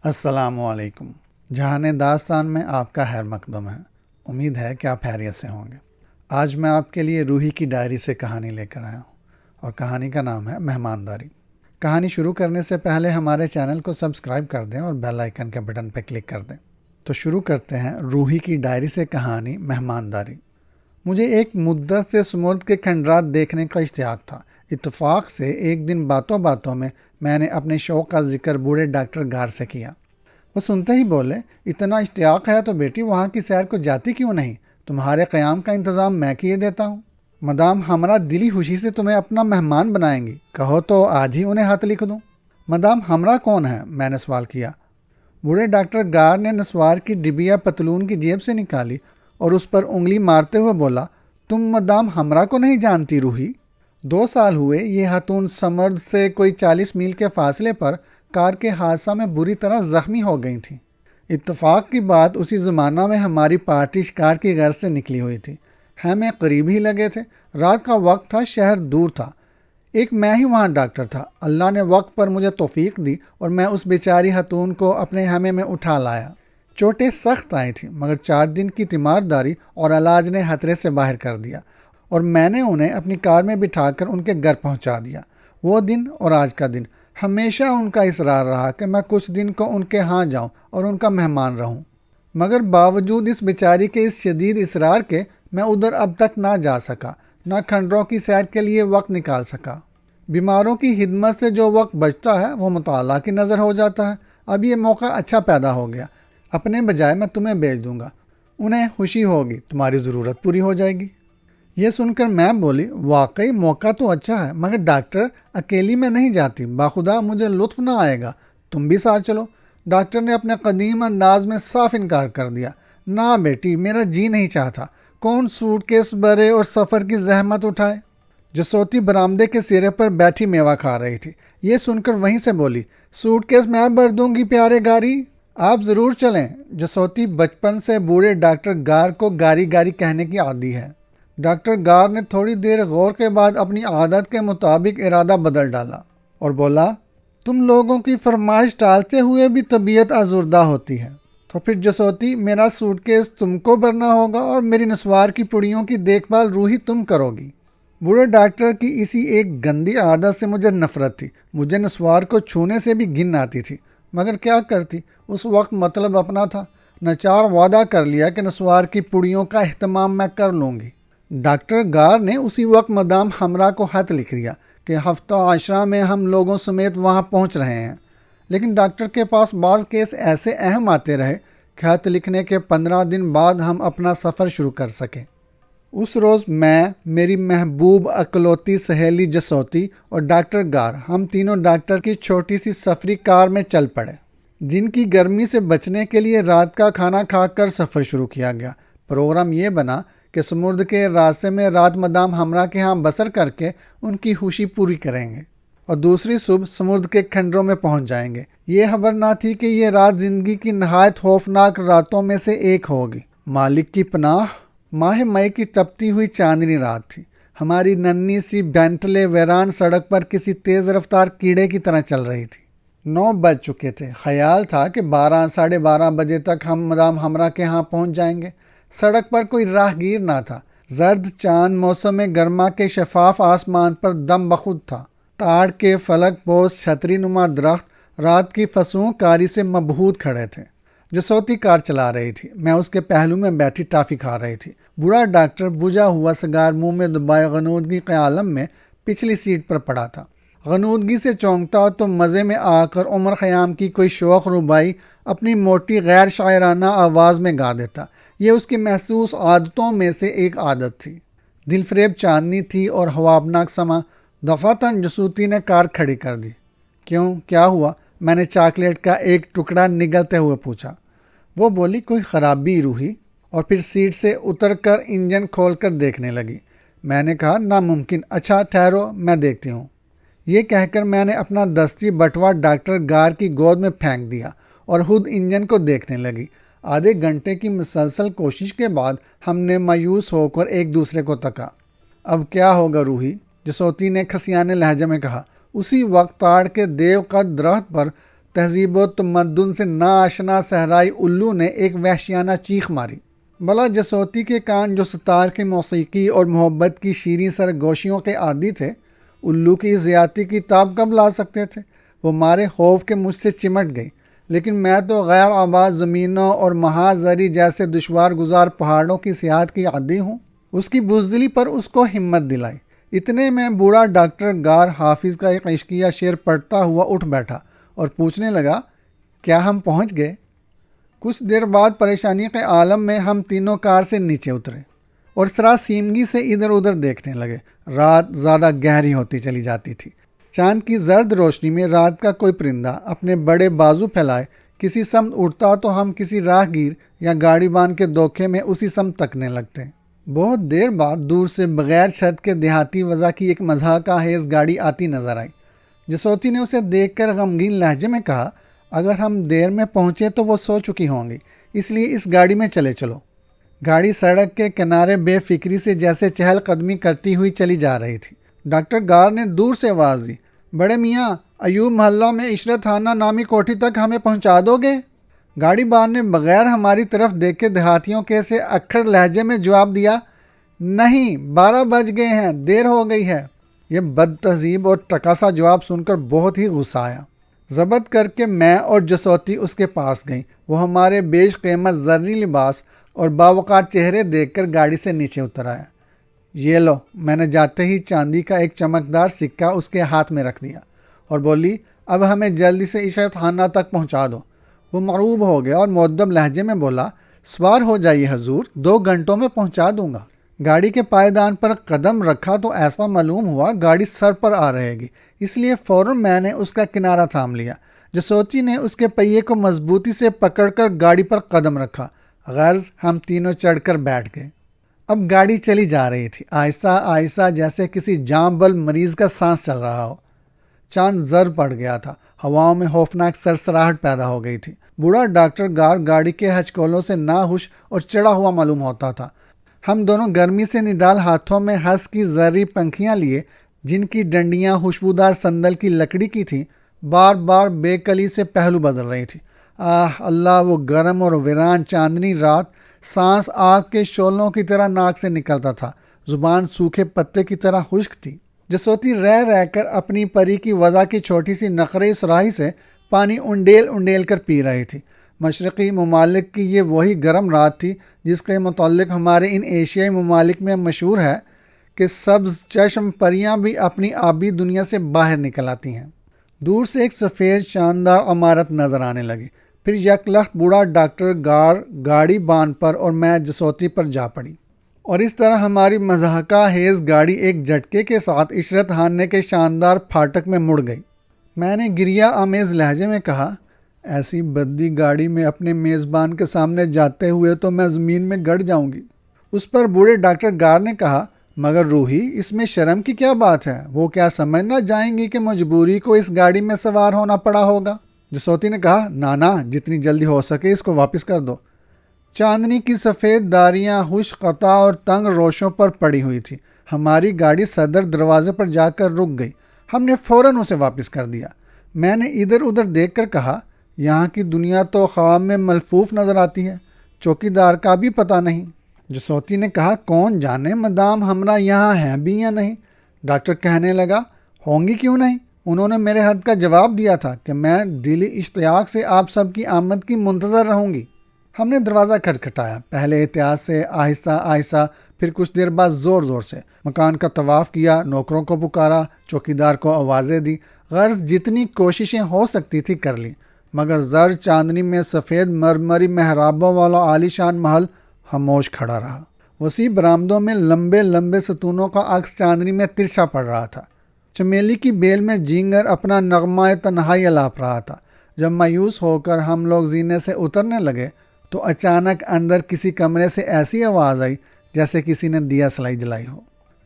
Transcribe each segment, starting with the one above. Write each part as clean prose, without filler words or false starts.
السلام علیکم۔ جہان داستان میں آپ کا خیر مقدم ہے۔ امید ہے کہ آپ خیریت سے ہوں گے۔ آج میں آپ کے لیے روحی کی ڈائری سے کہانی لے کر آیا ہوں، اور کہانی کا نام ہے مہمانداری۔ کہانی شروع کرنے سے پہلے ہمارے چینل کو سبسکرائب کر دیں اور بیل آئیکن کے بٹن پہ کلک کر دیں۔ تو شروع کرتے ہیں روحی کی ڈائری سے کہانی مہمانداری۔ مجھے ایک مدت سے سمرد کے کھنڈرات دیکھنے کا اشتیاق تھا۔ اتفاق سے ایک دن باتوں باتوں میں نے اپنے شوق کا ذکر بوڑھے ڈاکٹر گار سے کیا۔ وہ سنتے ہی بولے، اتنا اشتیاق ہے تو بیٹی وہاں کی سیر کو جاتی کیوں نہیں؟ تمہارے قیام کا انتظام میں کیے دیتا ہوں۔ مدام ہمرا دلی خوشی سے تمہیں اپنا مہمان بنائیں گی، کہو تو آج ہی انہیں خط لکھ دوں۔ مدام ہمرا کون ہے؟ میں نے سوال کیا۔ بوڑھے ڈاکٹر گار نے نسوار کی ڈبیا پتلون کی جیب سے نکالی اور اس پر انگلی مارتے ہوئے بولا، تم مدام ہمرا کو نہیں جانتی روحی؟ 2 سال ہوئے یہ خاتون سمرد سے کوئی 40 میل کے فاصلے پر کار کے حادثہ میں بری طرح زخمی ہو گئی تھیں۔ اتفاق کی بات اسی زمانہ میں ہماری پارٹی شکار کی غرض سے نکلی ہوئی تھی۔ ہمیں قریب ہی لگے تھے، رات کا وقت تھا، شہر دور تھا، ایک میں ہی وہاں ڈاکٹر تھا۔ اللہ نے وقت پر مجھے توفیق دی اور میں اس بیچاری خاتون کو اپنے ہمے میں اٹھا لایا۔ چوٹیں سخت آئی تھیں، مگر 4 دن کی تیمارداری اور علاج نے خطرے سے باہر کر دیا، اور میں نے انہیں اپنی کار میں بٹھا کر ان کے گھر پہنچا دیا۔ وہ دن اور آج کا دن ہمیشہ ان کا اصرار رہا کہ میں کچھ دن کو ان کے ہاں جاؤں اور ان کا مہمان رہوں، مگر باوجود اس بیچاری کے اس شدید اصرار کے میں ادھر اب تک نہ جا سکا، نہ کھنڈروں کی سیر کے لیے وقت نکال سکا۔ بیماروں کی خدمت سے جو وقت بچتا ہے وہ مطالعہ کی نظر ہو جاتا ہے۔ اب یہ موقع اچھا پیدا ہو گیا، اپنے بجائے میں تمہیں بھیج دوں گا، انہیں خوشی ہوگی، تمہاری ضرورت پوری ہو جائے گی۔ یہ سن کر میں بولی، واقعی موقع تو اچھا ہے، مگر ڈاکٹر اکیلی میں نہیں جاتی، باخدا مجھے لطف نہ آئے گا، تم بھی ساتھ چلو۔ ڈاکٹر نے اپنے قدیم انداز میں صاف انکار کر دیا۔ نہ بیٹی، میرا جی نہیں چاہتا، کون سوٹ کیس بھرے اور سفر کی زحمت اٹھائے۔ جسوتی برآمدے کے سرے پر بیٹھی میوہ کھا رہی تھی، یہ سن کر وہیں سے بولی، سوٹ کیس میں بھر دوں گی پیارے گاری، آپ ضرور چلیں۔ جسوتی بچپن سے بوڑھے ڈاکٹر گار کو گاری گاری کہنے کی عادی ہے۔ ڈاکٹر گار نے تھوڑی دیر غور کے بعد اپنی عادت کے مطابق ارادہ بدل ڈالا اور بولا، تم لوگوں کی فرمائش ٹالتے ہوئے بھی طبیعت آزردہ ہوتی ہے، تو پھر جسوتی میرا سوٹ کیس تم کو بھرنا ہوگا اور میری نسوار کی پڑیوں کی دیکھ بھال روحی تم کرو گی۔ بوڑھے ڈاکٹر کی اسی ایک گندی عادت سے مجھے نفرت تھی۔ مجھے نسوار کو چھونے سے بھی گھن آتی تھی، مگر کیا کرتی، اس وقت مطلب اپنا تھا۔ ناچار وعدہ کر لیا کہ نسوار کی پڑیوں کا اہتمام میں کر لوں گی۔ ڈاکٹر گار نے اسی وقت مدام ہمرا کو خط لکھ دیا کہ ہفتہ عشرہ میں ہم لوگوں سمیت وہاں پہنچ رہے ہیں، لیکن ڈاکٹر کے پاس بعض کیس ایسے اہم آتے رہے کہ خط لکھنے کے 15 دن بعد ہم اپنا سفر شروع کر سکے۔ اس روز میں، میری محبوب اکلوتی سہیلی جسوتی اور ڈاکٹر گار، ہم تینوں ڈاکٹر کی چھوٹی سی سفری کار میں چل پڑے۔ دن کی گرمی سے بچنے کے لیے رات کا کھانا کھا کر سفر شروع کیا گیا۔ پروگرام یہ بنا کہ سمرد کے راستے میں رات مدام ہمرا کے ہاں بسر کر کے ان کی خوشی پوری کریں گے اور دوسری صبح سمرد کے کھنڈروں میں پہنچ جائیں گے۔ یہ خبر نہ تھی کہ یہ رات زندگی کی نہایت خوفناک راتوں میں سے ایک ہوگی۔ مالک کی پناہ، ماہ مئی کی تپتی ہوئی چاندنی رات تھی۔ ہماری ننھی سی بینٹلے ویران سڑک پر کسی تیز رفتار کیڑے کی طرح چل رہی تھی۔ 9 بج چکے تھے۔ خیال تھا کہ 12 ساڑھے 12 بجے تک ہم مدام ہمرا کے ہاں پہنچ جائیں گے۔ سڑک پر کوئی راہگیر نہ تھا۔ زرد چاند موسم گرما کے شفاف آسمان پر دم بخود تھا۔ تاڑ کے فلک پوش چھتری نما درخت رات کی فسوں کاری سے مبہوت کھڑے تھے۔ جسوتی کار چلا رہی تھی، میں اس کے پہلو میں بیٹھی ٹافی کھا رہی تھی۔ بوڑھا ڈاکٹر بجھا ہوا سگار منہ میں دبائے غنودگی کے عالم میں پچھلی سیٹ پر پڑا تھا۔ غنودگی سے چونکتا تو مزے میں آ کر عمر خیام کی کوئی شوخ ربائی اپنی موٹی غیر شاعرانہ آواز میں گا دیتا۔ یہ اس کی محسوس عادتوں میں سے ایک عادت تھی۔ دل فریب چاندنی تھی اور خوابناک سما۔ دفعتاً جسوتی نے کار کھڑی کر دی۔ کیوں، کیا ہوا؟ میں نے چاکلیٹ کا ایک ٹکڑا نگلتے ہوئے پوچھا۔ وہ بولی، کوئی خرابی روحی، اور پھر سیٹ سے اتر کر انجن کھول کر دیکھنے لگی۔ میں نے کہا، ناممکن، اچھا ٹھہرو میں دیکھتی ہوں۔ یہ کہہ کر میں نے اپنا دستی بٹوا ڈاکٹر گار کی گود میں پھینک دیا اور خود انجن کو دیکھنے لگی۔ آدھے گھنٹے کی مسلسل کوشش کے بعد ہم نے مایوس ہو کر ایک دوسرے کو تکا۔ اب کیا ہوگا روحی؟ جسوتی نے کھسیانے لہجے میں کہا۔ اسی وقت تاڑ کے دیو قد درخت پر تہذیب و تمدن سے ناآشنا صحرائی الو نے ایک وحشیانہ چیخ ماری۔ بلا جسوتی کے کان جو ستار کی موسیقی اور محبت کی شیریں سرگوشیوں کے عادی تھے، الو کی زیادتی کی تاب کب لا سکتے تھے؟ وہ مارے خوف کے مجھ سے چمٹ گئی، لیکن میں تو غیر آباد زمینوں اور مہازری جیسے دشوار گزار پہاڑوں کی سیاحت کی عادی ہوں۔ اس کی بزدلی پر اس کو ہمت دلائی۔ اتنے میں بوڑھا ڈاکٹر گار حافظ کا ایک عشقیہ شعر پڑھتا ہوا اٹھ بیٹھا اور پوچھنے لگا، کیا ہم پہنچ گئے؟ کچھ دیر بعد پریشانی کے عالم میں ہم تینوں کار سے نیچے اترے اور سراسیمگی سے ادھر ادھر دیکھنے لگے۔ رات زیادہ گہری ہوتی چلی جاتی تھی۔ چاند کی زرد روشنی میں رات کا کوئی پرندہ اپنے بڑے بازو پھیلائے کسی سمت اڑتا تو ہم کسی راہ گیر یا گاڑی بان کے دھوکے میں اسی سمت تکنے لگتے۔ بہت دیر بعد دور سے بغیر چھت کے دیہاتی وضع کی ایک مضحکہ خیز گاڑی آتی نظر آئی۔ جسوتی نے اسے دیکھ کر غمگین لہجے میں کہا، اگر ہم دیر میں پہنچے تو وہ سو چکی ہوں گی، اس لیے اس گاڑی میں چلے چلو۔ گاڑی سڑک کے کنارے بے فکری سے جیسے چہل قدمی کرتی ہوئی چلی جا رہی تھی۔ ڈاکٹر گار نے دور سے آواز دی، بڑے میاں، ایوب محلہ میں عشرت خانہ نامی کوٹھی تک ہمیں پہنچا دو گے؟ گاڑی بان نے بغیر ہماری طرف دیکھے دیہاتیوں کے سے اکھڑ لہجے میں جواب دیا، نہیں، 12 بج گئے ہیں، دیر ہو گئی ہے۔ یہ بد تہذیب اور ٹکاسا جواب سن کر بہت ہی غصہ آیا۔ ضبط کر کے میں اور جسوتی اس کے پاس گئیں۔ وہ ہمارے بیش قیمت زرعی لباس اور باوقار چہرے دیکھ کر گاڑی سے نیچے اتر آیا۔ یہ لو، میں نے جاتے ہی چاندی کا ایک چمکدار سکہ اس کے ہاتھ میں رکھ دیا اور بولی، اب ہمیں جلدی سے عشرت خانہ تک پہنچا دو۔ وہ مغلوب ہو گیا اور مؤدب لہجے میں بولا، سوار ہو جائیے حضور، 2 گھنٹوں میں پہنچا دوں گا۔ گاڑی کے پائیدان پر قدم رکھا تو ایسا معلوم ہوا گاڑی سر پر آ رہے گی، اس لیے فوراً میں نے اس کا کنارہ تھام لیا۔ جسوتی نے اس کے پہیے کو مضبوطی سے پکڑ کر گاڑی پر قدم رکھا، غرض ہم تینوں چڑھ کر بیٹھ گئے۔ اب گاڑی چلی جا رہی تھی، آہستہ آہستہ، جیسے کسی جاں بل مریض کا سانس چل رہا ہو۔ چاند زر پڑ گیا تھا، ہواؤں میں خوفناک سرسراہٹ پیدا ہو گئی تھی۔ بوڑھا ڈاکٹر گار گاڑی کے ہچکولوں سے ناخوش اور چڑھا ہوا معلوم ہوتا تھا۔ ہم دونوں گرمی سے نڈال ہاتھوں میں ہنس کی زرعی پنکھیاں لیے، جن کی ڈنڈیاں خوشبودار سندل کی لکڑی کی تھیں، بار بار بے کلی سے پہلو بدل رہی تھی۔ اللہ، وہ گرم اور ویران چاندنی رات! سانس آگ کے شعلوں کی طرح ناک سے نکلتا تھا، زبان سوکھے پتے کی طرح خشک تھی۔ جسوتی رہ رہ کر اپنی پری کی وضع کی چھوٹی سی نقرے سراہی سے پانی انڈیل انڈیل کر پی رہی تھی۔ مشرقی ممالک کی یہ وہی گرم رات تھی جس کے متعلق ہمارے ان ایشیائی ممالک میں مشہور ہے کہ سبز چشم پریاں بھی اپنی آبی دنیا سے باہر نکل آتی ہیں۔ دور سے ایک سفید شاندار عمارت نظر آنے لگی، پھر یک لخت بوڑھا ڈاکٹر گار گاڑی بان پر اور میں جسوتی پر جا پڑی، اور اس طرح ہماری مضحکہ خیز گاڑی ایک جھٹکے کے ساتھ عشرت خانے کے شاندار پھاٹک میں مڑ گئی۔ میں نے گریہ آمیز لہجے میں کہا، ایسی بدی گاڑی میں اپنے میزبان کے سامنے جاتے ہوئے تو میں زمین میں گڑ جاؤں گی۔ اس پر بوڑھے ڈاکٹر گار نے کہا، مگر روحی، اس میں شرم کی کیا بات ہے؟ وہ کیا سمجھ نہ جائیں گی کہ مجبوری کو اس گاڑی میں سوار ہونا پڑا ہوگا؟ جسوتی نے کہا، نانا، جتنی جلدی ہو سکے اس کو واپس کر دو۔ چاندنی کی سفید داریاں خشک قطع اور تنگ روشوں پر پڑی ہوئی تھی۔ ہماری گاڑی صدر دروازے پر جا کر رک گئی۔ ہم نے فوراً اسے واپس کر دیا۔ میں نے ادھر ادھر دیکھ کر کہا، یہاں کی دنیا تو خواب میں ملفوف نظر آتی ہے، چوکی دار کا بھی پتہ نہیں۔ جسوتی نے کہا، کون جانے مدام ہمراہ یہاں ہیں بھی یا نہیں۔ ڈاکٹر کہنے لگا، ہوں گی کیوں نہیں؟ انہوں نے میرے حد کا جواب دیا تھا کہ میں دلی اشتیاق سے آپ سب کی آمد کی منتظر رہوں گی۔ ہم نے دروازہ کھٹکھٹایا، پہلے احتیاط سے، آہستہ آہستہ، پھر کچھ دیر بعد زور زور سے۔ مکان کا طواف کیا، نوکروں کو پکارا، چوکیدار کو آوازیں دی، غرض جتنی کوششیں ہو سکتی تھی کر لی، مگر زر چاندنی میں سفید مرمری محرابوں والا عالی شان محل خاموش کھڑا رہا۔ وسیع برآمدوں میں لمبے لمبے ستونوں کا عکس چاندنی میں ترچھا پڑ رہا تھا۔ چمیلی کی بیل میں جینگر اپنا نغمہ تنہائی الاپ رہا تھا۔ جب مایوس ہو کر ہم لوگ زینے سے اترنے لگے تو اچانک اندر کسی کمرے سے ایسی آواز آئی جیسے کسی نے دیا سلائی جلائی ہو۔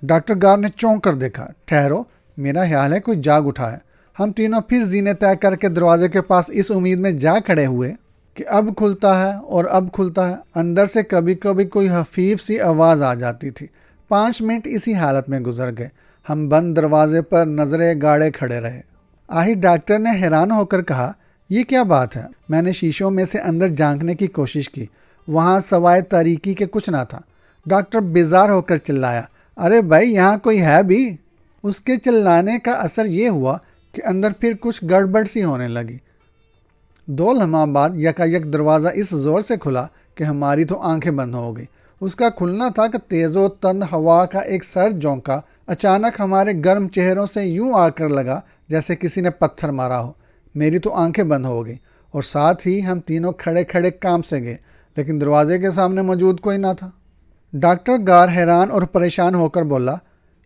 ڈاکٹر گار نے چونک کر دیکھا۔ ٹھہرو، میرا خیال ہے کوئی جاگ اٹھا ہے۔ ہم تینوں پھر زینے طے کر کے دروازے کے پاس اس امید میں جا کھڑے ہوئے کہ اب کھلتا ہے اور اب کھلتا ہے۔ اندر سے کبھی کبھی کوئی خفیف سی آواز آ جاتی تھی۔ 5 منٹ اسی حالت میں گزر گئے۔ ہم بند دروازے پر نظریں گاڑے کھڑے رہے۔ آہی ڈاکٹر نے حیران ہو کر کہا، یہ کیا بات ہے؟ میں نے شیشوں میں سے اندر جھانکنے کی کوشش کی، وہاں سوائے تاریکی کے کچھ نہ تھا۔ ڈاکٹر بیزار ہو کر چلایا، ارے بھائی یہاں کوئی ہے بھی؟ اس کے چلانے کا اثر یہ ہوا کہ اندر پھر کچھ گڑبڑ سی ہونے لگی۔ 2 لمحہ بعد یکایک دروازہ اس زور سے کھلا کہ ہماری تو آنکھیں بند ہو گئی۔ اس کا کھلنا تھا کہ تیز و تند ہوا کا ایک سرد جھونکا اچانک ہمارے گرم چہروں سے یوں آ کر لگا جیسے کسی نے پتھر مارا ہو۔ میری تو آنکھیں بند ہو گئی اور ساتھ ہی ہم تینوں کھڑے کھڑے کانپ سے گئے، لیکن دروازے کے سامنے موجود کوئی نہ تھا۔ ڈاکٹر گار حیران اور پریشان ہو کر بولا،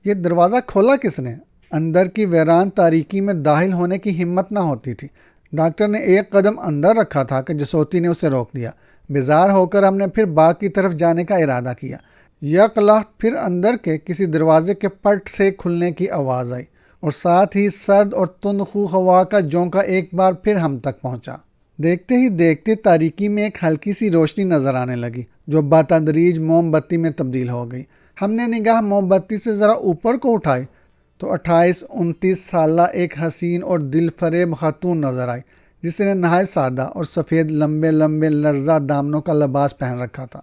یہ دروازہ کھولا کس نے؟ اندر کی ویران تاریکی میں داخل ہونے کی ہمت نہ ہوتی تھی۔ ڈاکٹر نے ایک قدم اندر رکھا تھا کہ جسوتی نے اسے روک دیا۔ بیزار ہو کر ہم نے پھر باغ کی طرف جانے کا ارادہ کیا۔ یک لحظہ پھر اندر کے کسی دروازے کے پٹ سے کھلنے کی آواز آئی اور ساتھ ہی سرد اور تند خو ہوا کا جھونکا ایک بار پھر ہم تک پہنچا۔ دیکھتے ہی دیکھتے تاریکی میں ایک ہلکی سی روشنی نظر آنے لگی جو بتدریج موم بتی میں تبدیل ہو گئی۔ ہم نے نگاہ موم بتی سے ذرا اوپر کو اٹھائی تو 28-29 سالہ ایک حسین اور دل فریب خاتون نظر آئی جس نے نہایت سادہ اور سفید لمبے لمبے لرزہ دامنوں کا لباس پہن رکھا تھا۔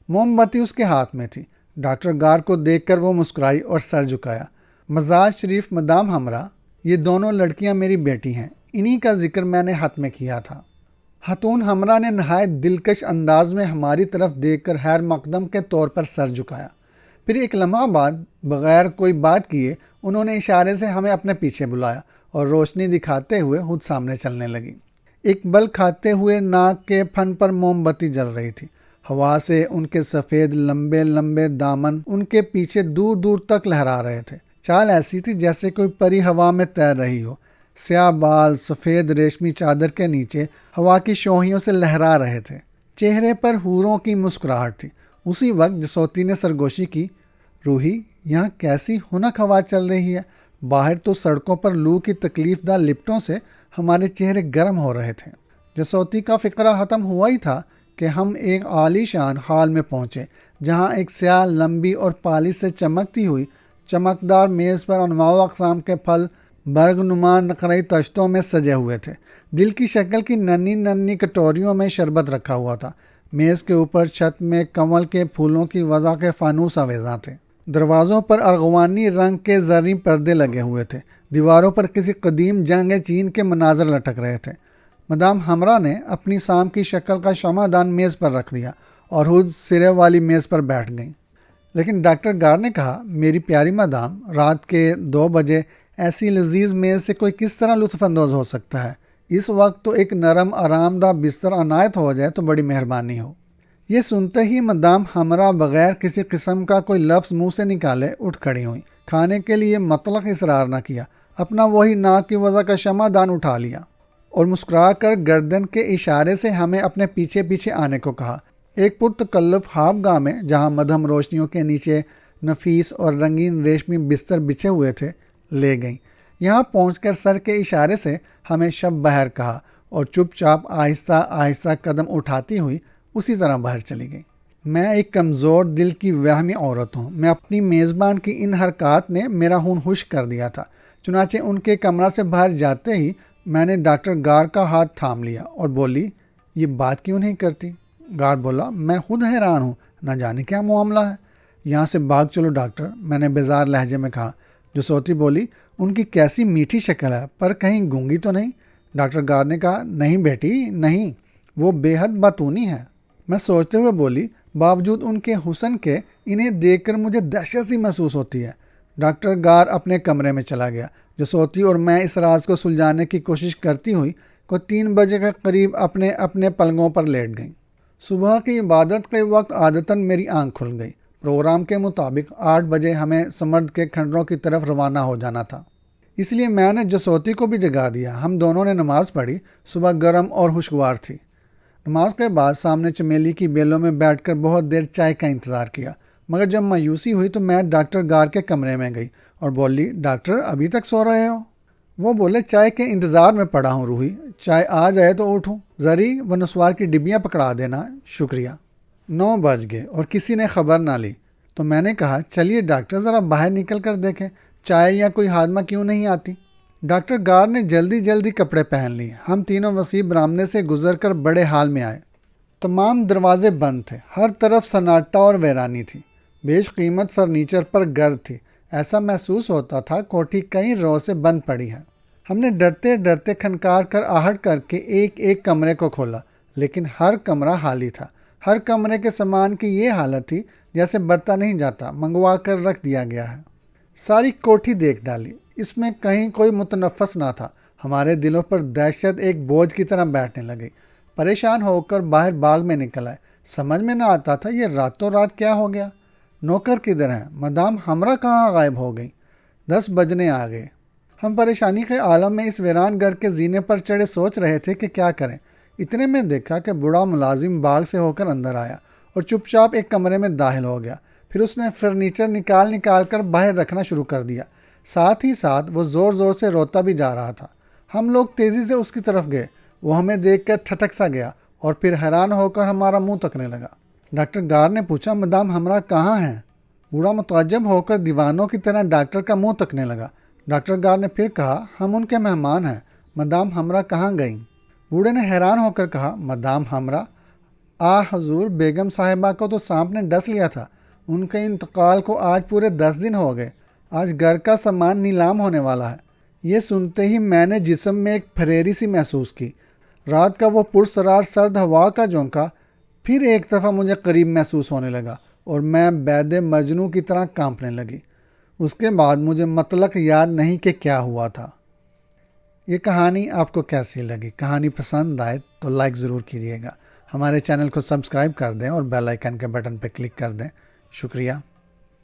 موم بتی اس کے ہاتھ میں تھی۔ ڈاکٹر گار کو دیکھ کر وہ مسکرائی اور سر جھکایا۔ مزاج شریف مدام ہمرا، یہ دونوں لڑکیاں میری بیٹی ہیں، انہی کا ذکر میں نے خط میں کیا تھا۔ خاتون ہمرا نے نہایت دلکش انداز میں ہماری طرف دیکھ کر خیر مقدم کے طور پر سر جھکایا۔ پھر ایک لمحہ بعد بغیر کوئی بات کیے انہوں نے اشارے سے ہمیں اپنے پیچھے بلایا اور روشنی دکھاتے ہوئے خود سامنے چلنے لگی۔ ایک بل کھاتے ہوئے ناک کے پھن پر موم بتی جل رہی تھی۔ ہوا سے ان کے سفید لمبے لمبے دامن ان کے پیچھے دور دور تک لہرا رہے تھے۔ چال ایسی تھی جیسے کوئی پری ہوا میں تیر رہی ہو۔ سیاہ بال سفید ریشمی چادر کے نیچے ہوا کی شوہیوں سے لہرا رہے تھے۔ چہرے پر حوروں کی مسکراہٹ تھی۔ اسی وقت جسوتی نے سرگوشی کی، روحی یہاں کیسی خنک ہوا چل رہی ہے، باہر تو سڑکوں پر لو کی تکلیف دہ لپٹوں سے ہمارے چہرے گرم ہو رہے تھے۔ جسوتی کا فقرہ ختم ہوا ہی تھا کہ ہم ایک عالی شان ہال میں پہنچے جہاں ایک سیاہ لمبی اور پالش سے چمکتی ہوئی چمکدار میز پر انواع و اقسام کے پھل برگ نما نقرئی تشتوں میں سجے ہوئے تھے۔ دل کی شکل کی ننھی ننھی کٹوریوں میں شربت رکھا ہوا تھا۔ میز کے اوپر چھت میں کنول کے پھولوں کی وضع کے فانوس آویزاں تھے۔ دروازوں پر ارغوانی رنگ کے زرعی پردے لگے ہوئے تھے۔ دیواروں پر کسی قدیم جنگ چین کے مناظر لٹک رہے تھے۔ مدام ہمرا نے اپنی سام کی شکل کا شمعدان میز پر رکھ دیا اور خود سرے والی میز پر بیٹھ گئیں۔ لیکن ڈاکٹر گار نے کہا، میری پیاری مدام، رات کے 2 بجے ایسی لذیذ میز سے کوئی کس طرح لطف اندوز ہو سکتا ہے؟ اس وقت تو ایک نرم آرام دہ بستر عنایت ہو جائے تو بڑی مہربانی ہو۔ یہ سنتے ہی مدام ہمرا بغیر کسی قسم کا کوئی لفظ منہ سے نکالے اٹھ کھڑی ہوئی۔ کھانے کے لیے مطلق اصرار نہ کیا، اپنا وہی ناک کی وضع کا شمعدان اٹھا لیا اور مسکرا کر گردن کے اشارے سے ہمیں اپنے پیچھے پیچھے آنے کو کہا۔ ایک پرتکلف خواب گاہ میں جہاں مدھم روشنیوں کے نیچے نفیس اور رنگین ریشمی بستر بچھے ہوئے تھے لے گئیں۔ یہاں پہنچ کر سر کے اشارے سے ہمیں شب بہر کہا اور چپ چاپ آہستہ آہستہ قدم اٹھاتی ہوئی اسی طرح باہر چلی گئی۔ میں ایک کمزور دل کی وہمی عورت ہوں۔ میں اپنی میزبان کی ان حرکات نے میرا خون خشک کر دیا تھا۔ چنانچہ ان کے کمرہ سے باہر جاتے ہی میں نے ڈاکٹر گار کا ہاتھ تھام لیا اور بولی، یہ بات کیوں نہیں کرتی؟ گار بولا، میں خود حیران ہوں، نہ جانے کیا معاملہ ہے۔ یہاں سے بھاگ چلو ڈاکٹر، میں نے بیزار لہجے میں کہا۔ جسوتی بولی، ان کی کیسی میٹھی شکل ہے، پر کہیں گونگی تو نہیں؟ ڈاکٹر گار نے کہا، نہیں بیٹی نہیں، وہ بے حد باتونی ہے۔ میں سوچتے ہوئے بولی، باوجود ان کے حسن کے انہیں دیکھ کر مجھے دہشت سی محسوس ہوتی ہے۔ ڈاکٹر گار اپنے کمرے میں چلا گیا۔ جسوتی اور میں اس راز کو سلجھانے کی کوشش کرتی ہوئی کو 3 بجے کے قریب اپنے اپنے پلنگوں پر لیٹ گئیں۔ صبح کی عبادت کے وقت عادتاً میری آنکھ کھل گئی۔ پروگرام کے مطابق 8 بجے ہمیں سمرد کے کھنڈروں کی طرف روانہ ہو جانا تھا، اس لیے میں نے جسوتی کو بھی جگا دیا۔ ہم دونوں نے نماز پڑھی۔ صبح گرم اور خوشگوار تھی۔ نماز کے بعد سامنے چمیلی کی بیلوں میں بیٹھ کر بہت دیر چائے کا انتظار کیا، مگر جب مایوسی ہوئی تو میں ڈاکٹر گار کے کمرے میں گئی اور بولی، ڈاکٹر ابھی تک سو رہے ہو؟ وہ بولے، چائے کے انتظار میں پڑا ہوں روحی، چائے آ جائے تو اٹھوں، زری و نسوار کی ڈبیاں پکڑا دینا، شکریہ۔ 9 بج گئے اور کسی نے خبر نہ لی تو میں نے کہا، چلیے ڈاکٹر ذرا باہر نکل کر دیکھیں چائے یا کوئی ہاجمہ کیوں نہیں آتی۔ ڈاکٹر گار نے جلدی جلدی کپڑے پہن لیے۔ ہم تینوں وسیع برآمدے سے گزر کر بڑے ہال میں آئے۔ تمام دروازے بند تھے، ہر طرف سناٹا اور ویرانی تھی۔ بیش قیمت فرنیچر پر گرد تھی، ایسا محسوس ہوتا تھا کوٹھی کئی روز سے بند پڑی ہے۔ ہم نے ڈرتے ڈرتے کھنکار کر آہٹ کر کے ایک ایک کمرے کو کھولا، لیکن ہر کمرہ خالی تھا۔ ہر کمرے کے سامان کی یہ حالت تھی جیسے برتا نہیں جاتا، منگوا کر رکھ دیا گیا ہے۔ ساری کوٹھی دیکھ ڈالی، اس میں کہیں کوئی متنفس نہ تھا۔ ہمارے دلوں پر دہشت ایک بوجھ کی طرح بیٹھنے لگی۔ پریشان ہو کر باہر باغ میں نکل آئے۔ سمجھ میں نہ آتا تھا یہ راتوں رات کیا ہو گیا۔ نوکر کدھر ہیں؟ مدام ہمرا کہاں غائب ہو گئی؟ 10 بجنے آ گئے۔ ہم پریشانی کے عالم میں اس ویران گھر کے زینے پر چڑھے سوچ رہے تھے کہ کیا کریں۔ اتنے میں دیکھا کہ بوڑھا ملازم باغ سے ہو کر اندر آیا اور چپ چاپ ایک کمرے میں داخل ہو گیا۔ پھر اس نے فرنیچر نکال کر باہر رکھنا شروع کر دیا۔ ساتھ ہی ساتھ وہ زور زور سے روتا بھی جا رہا تھا۔ ہم لوگ تیزی سے اس کی طرف گئے۔ وہ ہمیں دیکھ کر ٹھٹک سا گیا اور پھر حیران ہو کر ہمارا منہ تکنے لگا۔ ڈاکٹر گار نے پوچھا، مدام ہمرا کہاں ہیں؟ بوڑھا متعجب ہو کر دیوانوں کی طرح ڈاکٹر کا منہ تکنے لگا۔ ڈاکٹر گار نے پھر کہا، ہم ان کے مہمان ہیں، مدام ہمرا کہاں گئیں؟ بوڑھے نے حیران ہو کر کہا، مدام ہمرا؟ حضور، بیگم صاحبہ کو تو سانپ نے ڈس لیا تھا۔ ان کے انتقال کو آج پورے 10 دن ہو گئے۔ آج گھر کا سامان نیلام ہونے والا ہے۔ یہ سنتے ہی میں نے جسم میں ایک پھریری سی محسوس کی۔ رات کا وہ پرسرار سرد ہوا کا جھونکا پھر ایک دفعہ مجھے قریب محسوس ہونے لگا اور میں بید مجنوں کی طرح کانپنے لگی۔ اس کے بعد مجھے مطلق یاد نہیں کہ کیا ہوا تھا۔ یہ کہانی آپ کو کیسی لگی؟ کہانی پسند آئے تو لائک ضرور کیجیے گا۔ ہمارے چینل کو سبسکرائب کر دیں اور بیل آئیکن کے بٹن پہ کلک کر دیں۔ شکریہ۔